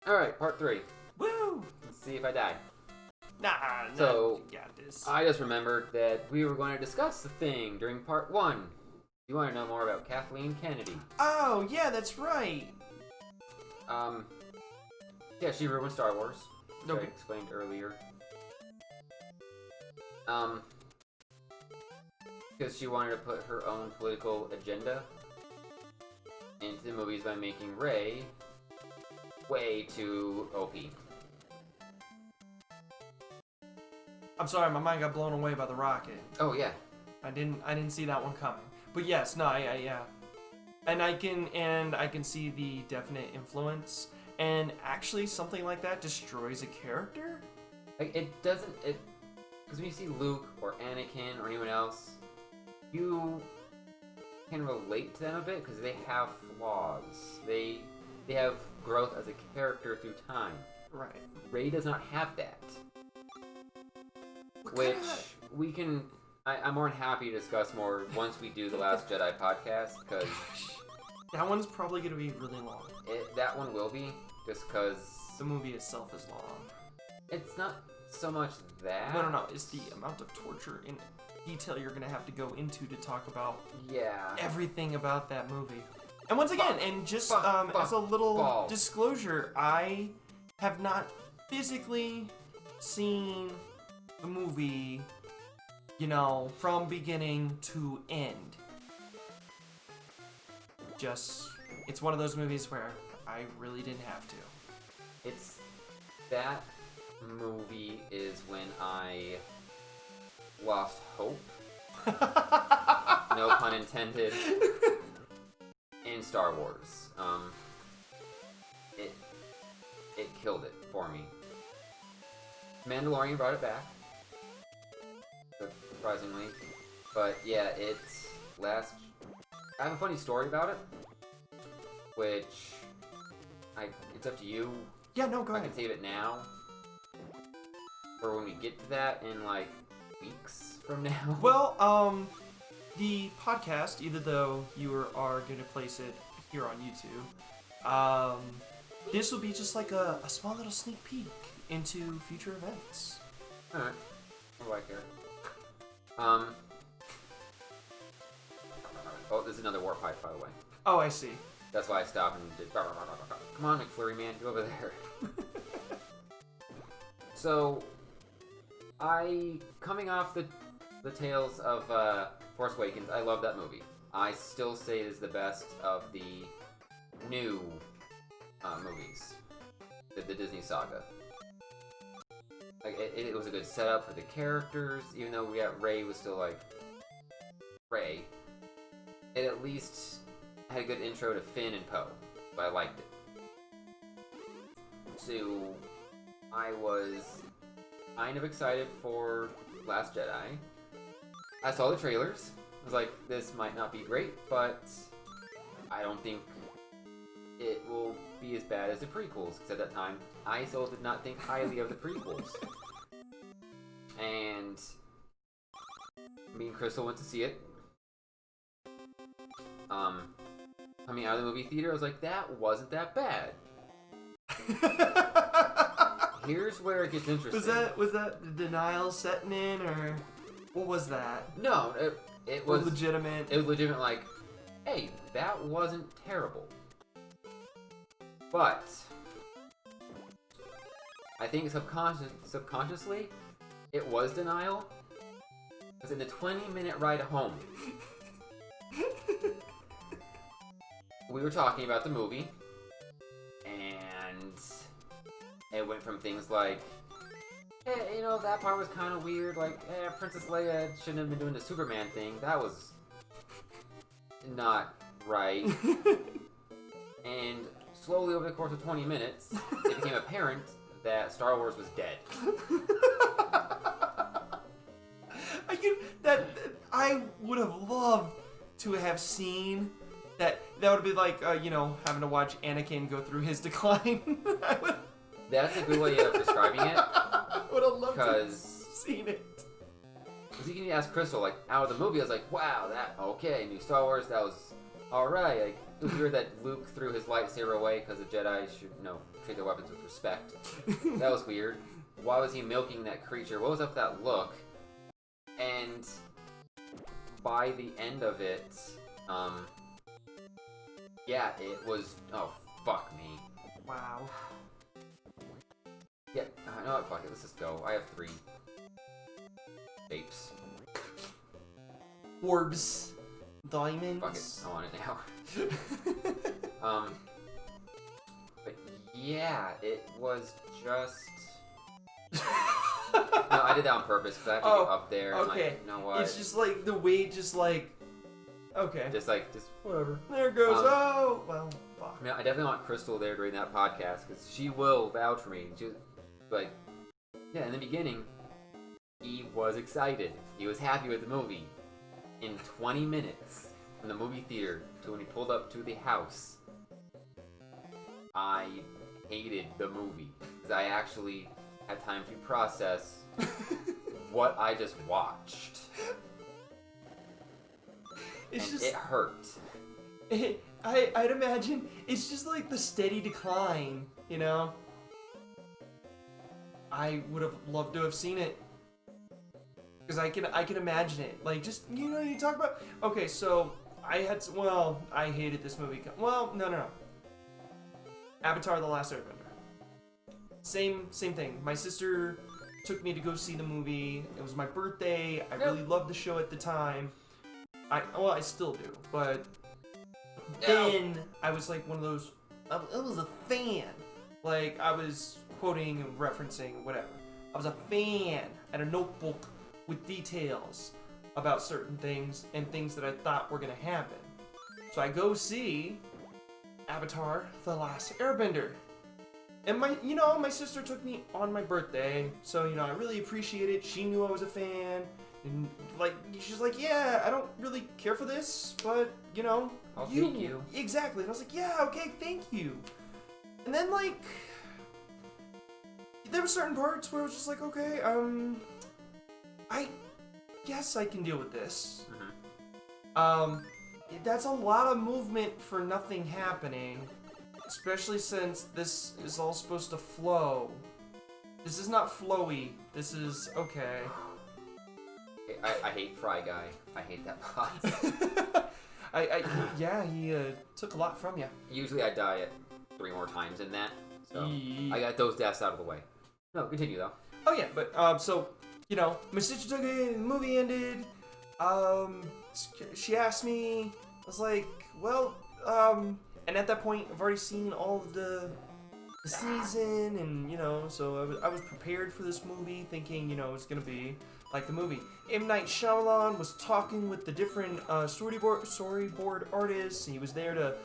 Alright, part 3. Woo! Let's see if I die. Nah, So, you got this. I just remembered that we were going to discuss the thing during part 1. You want to know more about Kathleen Kennedy? Oh, yeah, that's right. Yeah, she ruined Star Wars, which Okay. I explained earlier. Because she wanted to put her own political agenda into the movies by making Rey way too OP. I'm sorry, my mind got blown away by the rocket. Oh yeah. I didn't see that one coming. But yes, no, yeah. And I can see the definite influence. And actually, something like that destroys a character. Like because when you see Luke or Anakin or anyone else, you can relate to them a bit because they have flaws. They have growth as a character through time. Right. Rey does not have that. We can. I'm more than happy to discuss more once we do the Last Jedi podcast, because that one's probably gonna be really long. That one will be, just because the movie itself is long. It's not so much that. No. It's the amount of torture and detail you're gonna have to go into to talk about. Yeah. Everything about that movie. And once again, as a little disclosure, I have not physically seen the movie, from beginning to end. It's one of those movies where I really didn't have to. That movie is when I lost hope. No pun intended. In Star Wars. It killed it for me. Mandalorian brought it back, surprisingly. But yeah, I have a funny story about it, which it's up to you. Yeah, no, go ahead. I can save it now, or when we get to that in like weeks from now. Well, the podcast, even though you are going to place it here on YouTube, this will be just like a small little sneak peek into future events. Alright. What do I care? Oh, there's another warp pipe, by the way. Oh, I see. That's why I stopped and did. Come on, McFlurry man, get over there. So, coming off the tales of Force Awakens, I love that movie. I still say it is the best of the new movies, the Disney saga. Like it was a good setup for the characters, even though Rey was still like Rey. It at least had a good intro to Finn and Poe, but I liked it. So I was kind of excited for Last Jedi. I saw the trailers. I was like, this might not be great, but I don't think it will be as bad as the prequels, because at that time, I still did not think highly of the prequels. And me and Crystal went to see it. Coming out of the movie theater, I was like, that wasn't that bad. Here's where it gets interesting. Was that the denial setting in, or what was that? No, it was legitimate. It was legitimate, like, hey, that wasn't terrible. But I think subconsciously, it was denial. Because in the 20-minute ride home, we were talking about the movie, and it went from things like, hey, that part was kind of weird, like, Princess Leia shouldn't have been doing the Superman thing, that was not right. And slowly over the course of 20 minutes, it became apparent that Star Wars was dead. I would have loved to have seen that. That would be like, having to watch Anakin go through his decline. That's a good way of describing it. I would have loved to have seen it. Because you can ask Crystal, like, out of the movie, I was like, wow, new Star Wars, that was alright. Like, It was weird that Luke threw his lightsaber away because the Jedi should, treat their weapons with respect. That was weird. Why was he milking that creature? What was up with that look? And by the end of it, yeah, it was. Oh, fuck me. Wow. Yeah, I know what, fuck it, let's just go. I have 3 shapes. Orbs. Diamonds. Fuck it, I want it now. But yeah, it was just... No, I did that on purpose, because I have to get up there. And, okay. like, you know what? It's just like, the weight just like... Okay. Just whatever. There it goes. Oh, well, fuck. I mean, I definitely want Crystal there during that podcast, because she will vouch for me. She was, like, yeah, in the beginning, he was excited. He was happy with the movie. In 20 minutes, from the movie theater to when he pulled up to the house, I hated the movie. Because I actually had time to process what I just watched. It's and just... it hurt. I'd imagine it's just like the steady decline, you know? I would have loved to have seen it. Because I can imagine it. Like, just, you talk about... Okay, so, I hated this movie. Well, no. Avatar: The Last Airbender. Same thing. My sister took me to go see the movie. It was my birthday. I really loved the show at the time. I still do, but... Then, I was like one of those... I was a fan. Like, I was quoting and referencing, whatever. I was a fan. I had a notebook with details about certain things and things that I thought were gonna happen. So I go see Avatar: The Last Airbender. And my sister took me on my birthday, so, I really appreciate it. She knew I was a fan. And, she's like, yeah, I don't really care for this, but, I'll take you. Exactly. And I was like, yeah, okay, thank you. And then, there were certain parts where I was just like, okay, I guess I can deal with this. That's a lot of movement for nothing happening, especially since this is all supposed to flow. This is not flowy. This is okay. I hate Fry Guy. I hate that boss. He took a lot from you. Usually I die at 3 more times in that, so I got those deaths out of the way. No, continue though. Oh yeah, but so my sister took it, the movie ended. She asked me. I was like, well, and at that point I've already seen all of the season, and so I was prepared for this movie, thinking it's gonna be like the movie. M. Night Shyamalan was talking with the different storyboard artists. He was there to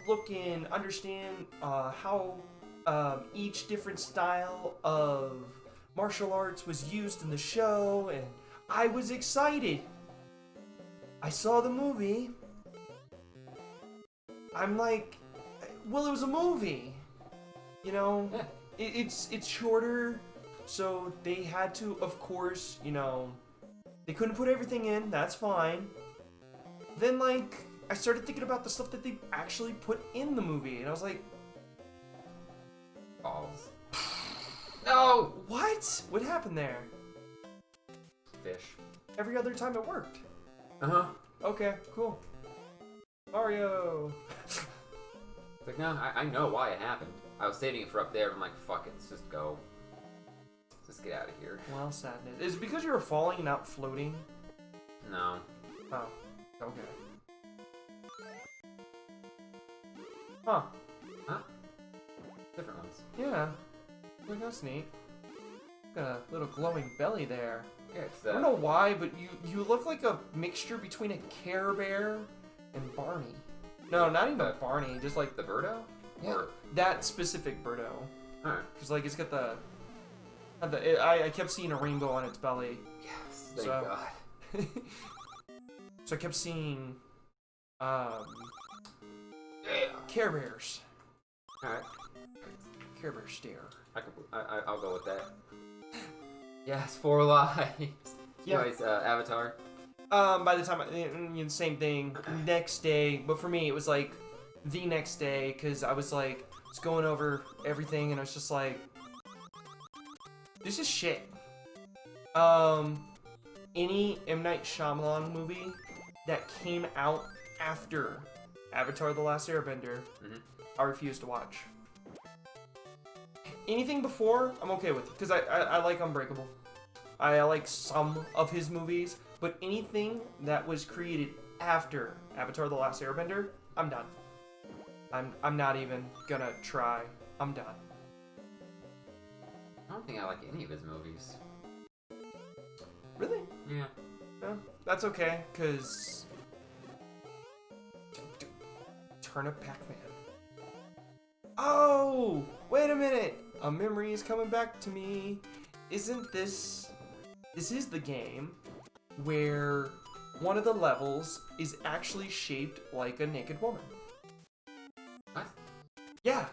look and understand how each different style of martial arts was used in the show, and I was excited. I saw the movie. I'm like, well, it was a movie. It's shorter, so they had to, of course, they couldn't put everything in, that's fine. Then, I started thinking about the stuff that they actually put in the movie, and I was like... Balls. No! What? What happened there? Fish. Every other time it worked. Uh-huh. Okay, cool. Mario! Like, no, I know why it happened. I was saving it for up there, but I'm like, fuck it, let's just go. Let's just get out of here. Well, sadness. Is it because you were falling and not floating? No. Oh, okay. Huh. Huh? Different ones. Yeah. Look, that's neat. Got a little glowing belly there. Yeah, it's I don't know why, but you look like a mixture between a Care Bear and Barney. No, not even Barney, just like... The Birdo? Yeah, or... that specific Birdo. Alright. Because, it's got the... I kept seeing a rainbow on its belly. Yes, thank God. So I kept seeing... Yeah. Care Bears. Alright. Care Bear stare. I'll go with that. Yes, 4 lives. Yeah. Anyways, Avatar. By the time, same thing, next day, but for me, it was like the next day, because I was like, was going over everything, and I was just like, this is shit. Any M. Night Shyamalan movie that came out after Avatar: The Last Airbender, I refuse to watch. Anything before, I'm okay with, because I like Unbreakable. I like some of his movies, but anything that was created after Avatar: The Last Airbender, I'm done. I'm not even gonna try. I'm done. I don't think I like any of his movies. Really? Yeah. No, that's okay, because... Turnip Pac-Man. Oh! Wait a minute! A memory is coming back to me. Isn't this... This is the game where one of the levels is actually shaped like a naked woman. What? Yeah.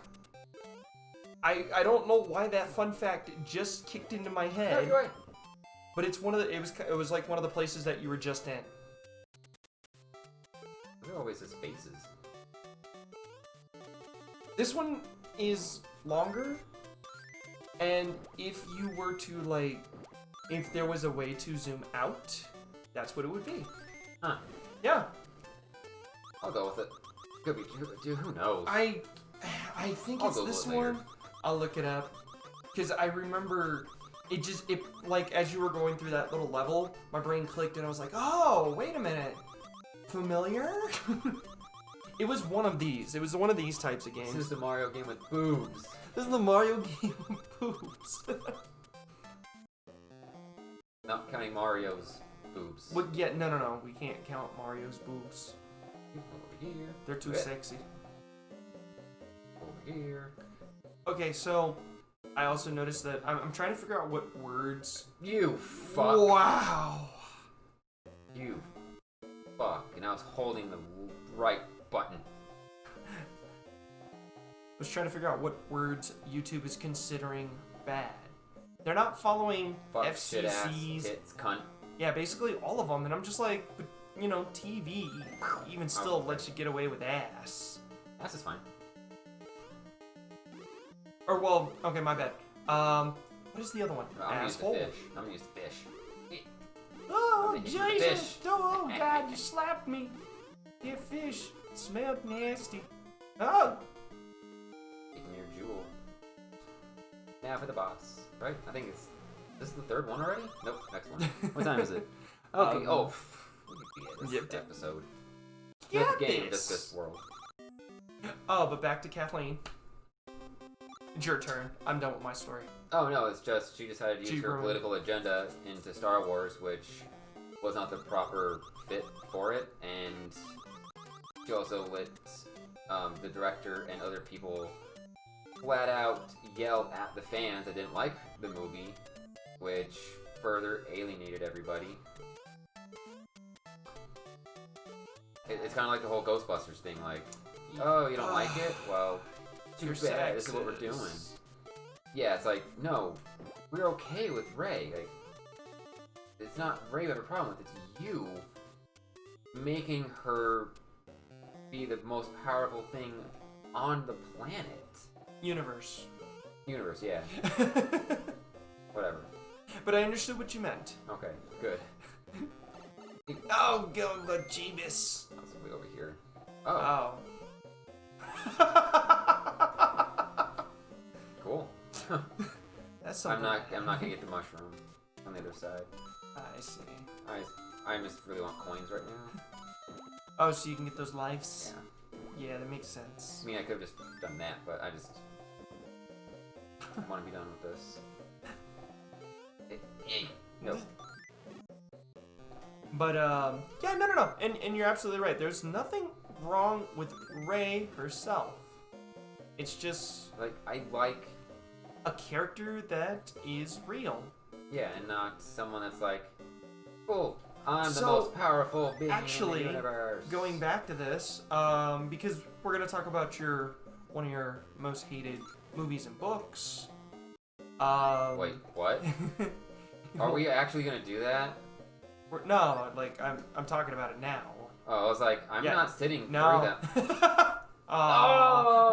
I don't know why that fun fact just kicked into my head. No, you're right. But it's one of the it was like one of the places that you were just in. There are always his faces. This one is longer, and if you were to like, if there was a way to zoom out, that's what it would be. Huh. Yeah. I'll go with it. Could be, dude, who knows? I think it's this one. I'll look it up, because I remember it like as you were going through that little level, my brain clicked and I was like, oh, wait a minute, familiar? It was one of these. It was one of these types of games. This is the Mario game with boobs. This is the Mario game with boobs. Not counting Mario's boobs. Well, yeah, no. We can't count Mario's boobs. Over here. They're too sexy. Over here. Okay, so I also noticed that I'm trying to figure out what words. You fuck. Wow. You fuck. And I was holding the right button. I was trying to figure out what words YouTube is considering bad. They're not following Fuck, shit, ass, FCC's. tits, cunt. Yeah, basically all of them, and I'm just like, but, you know, TV even still lets you get away with ass. Ass is fine. Or well, okay, my bad. What is the other one? I'm gonna use the Asshole. fish. I'm gonna use the fish. Oh, I'm gonna hit the Jesus! fish. Oh, God, you slapped me. That fish smelled nasty. Oh! Taking your jewel. Now for the boss. Right? I think it's... This is the third one already? Nope, next one. What time is it? Okay, we could be at this episode. Got the game, this. this world. Oh, but back to Kathleen. It's your turn. I'm done with my story. Oh no, it's just she decided to use her ruined political agenda into Star Wars, which was not the proper fit for it, and she also let the director and other people flat out yell at the fans that didn't like the movie, which further alienated everybody. It's kind of like the whole Ghostbusters thing, like, oh, you don't like it? Well, too bad, this is what we're doing. Yeah, it's like, no, we're okay with Rey. Like, it's not Rey we have a problem with, it's you making her be the most powerful thing on the planet. Universe, yeah. Whatever. But I understood what you meant. Okay, good. Oh, go Jeebus. That's way over here. Oh. Cool. That's something. I'm not gonna get the mushroom on the other side. I see. I just really want coins right now. Oh, so you can get those lives? Yeah. Yeah, that makes sense. I mean, I could have just done that, but I just want to be done with this. Nope. But yeah, no. And you're absolutely right. There's nothing wrong with Rey herself. It's just Like, I like... a character that is real. Yeah, and not someone that's like, oh, I'm the So, most powerful being actually, in the universe. Going back to this, because we're gonna talk about one of your most hated movies and books. Wait, what? Are we actually gonna do that? No, like I'm talking about it now. Oh, I was like, I'm not sitting through No. that.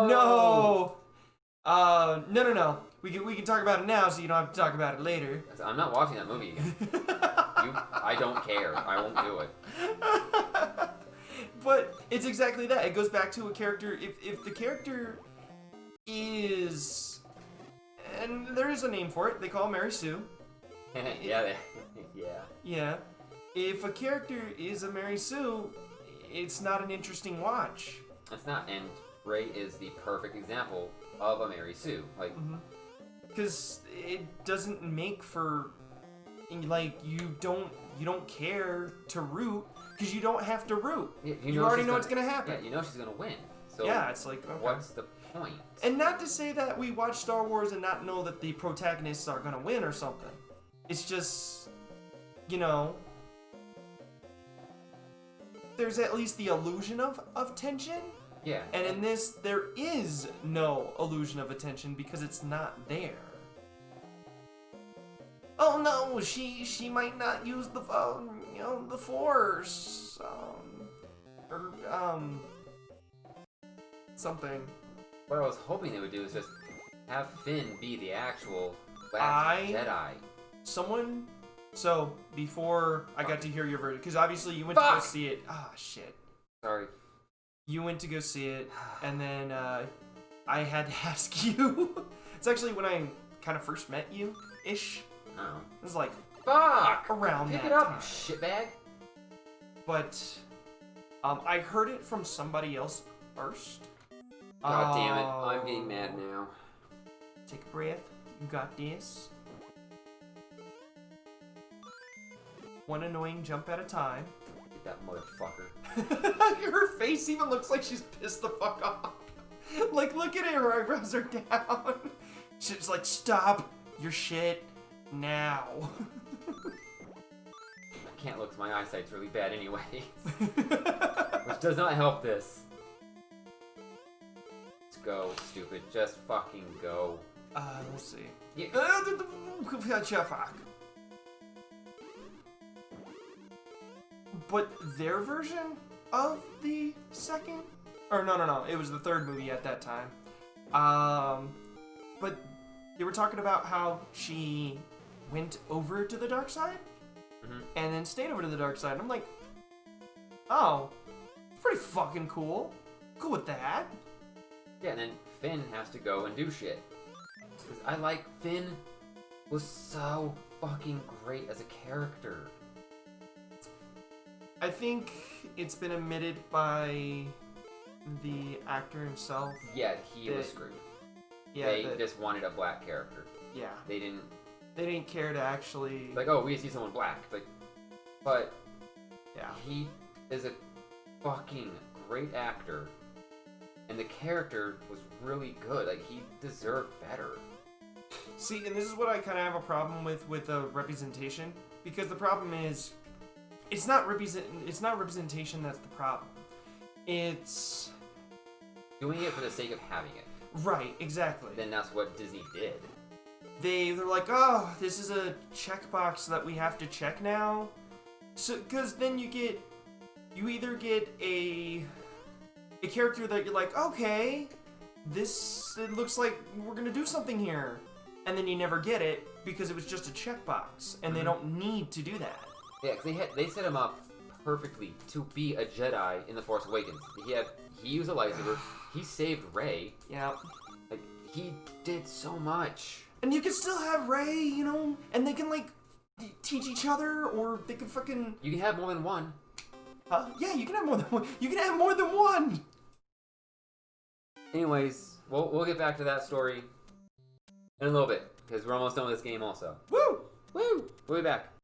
No. No. We can talk about it now, so you don't have to talk about it later. I'm not watching that movie again. I don't care. I won't do it. But it's exactly that. It goes back to a character. If the character is, and there is a name for it. They call it Mary Sue. Yeah. Yeah. If a character is a Mary Sue, it's not an interesting watch. It's not, and Ray is the perfect example of a Mary Sue. Like, because it doesn't make for, like, you don't care to root because you don't have to root. Yeah, you already know what's gonna happen. Yeah, you know she's gonna win. So yeah, it's like, okay. What's the point? And not to say that we watch Star Wars and not know that the protagonists are gonna win or something. It's just, there's at least the illusion of tension. Yeah. And in this, there is no illusion of attention because it's not there. Oh no, she might not use the the Force, or something. What I was hoping they would do is just have Finn be the actual last Jedi. So before I got to hear your version, because obviously you went to go see it. Ah, shit. Sorry. You went to go see it, and then I had to ask you. It's actually when I kind of first met you, ish. Oh. It was like Pick around that it up, time. you shitbag. But I heard it from somebody else first. God damn it! I'm getting mad now. Take a breath. You got this. One annoying jump at a time. Get that motherfucker. Her face even looks like she's pissed the fuck off. Like, look at it, her eyebrows are down. She's like, stop your shit now. I can't look 'cause my eyesight's really bad anyway. Which does not help this. Let's go, stupid. Just fucking go. Let's see. Yeah. But their version of the second, or no, it was the third movie at that time. But they were talking about how she went over to the dark side, and then stayed over to the dark side. And I'm like, oh, pretty fucking cool. Cool with that. Yeah, and then Finn has to go and do shit. 'Cause I like Finn was so fucking great as a character. I think it's been admitted by the actor himself. Yeah, he was screwed. Yeah, they just wanted a black character. Yeah. They didn't care to actually. like. Oh, we see someone black, but yeah, he is a fucking great actor, and the character was really good. Like he deserved better. See, and this is what I kind of have a problem with the representation, because the problem is, it's not representation that's the problem. It's doing it for the sake of having it. Right, exactly. Then that's what Disney did. They're like, oh, this is a checkbox that we have to check now. So, because then you either get a character that you're like, okay, it looks like we're gonna do something here, and then you never get it because it was just a checkbox, and they don't need to do that. Yeah, because they set him up perfectly to be a Jedi in The Force Awakens. He used a lightsaber. He saved Rey. Yeah. Like he did so much. And you can still have Rey, and they can like teach each other, or they can fucking. You can have more than one. Huh? Yeah, you can have more than one. You can have more than one. Anyways, we'll get back to that story in a little bit because we're almost done with this game. Also. Woo! Woo! We'll be back.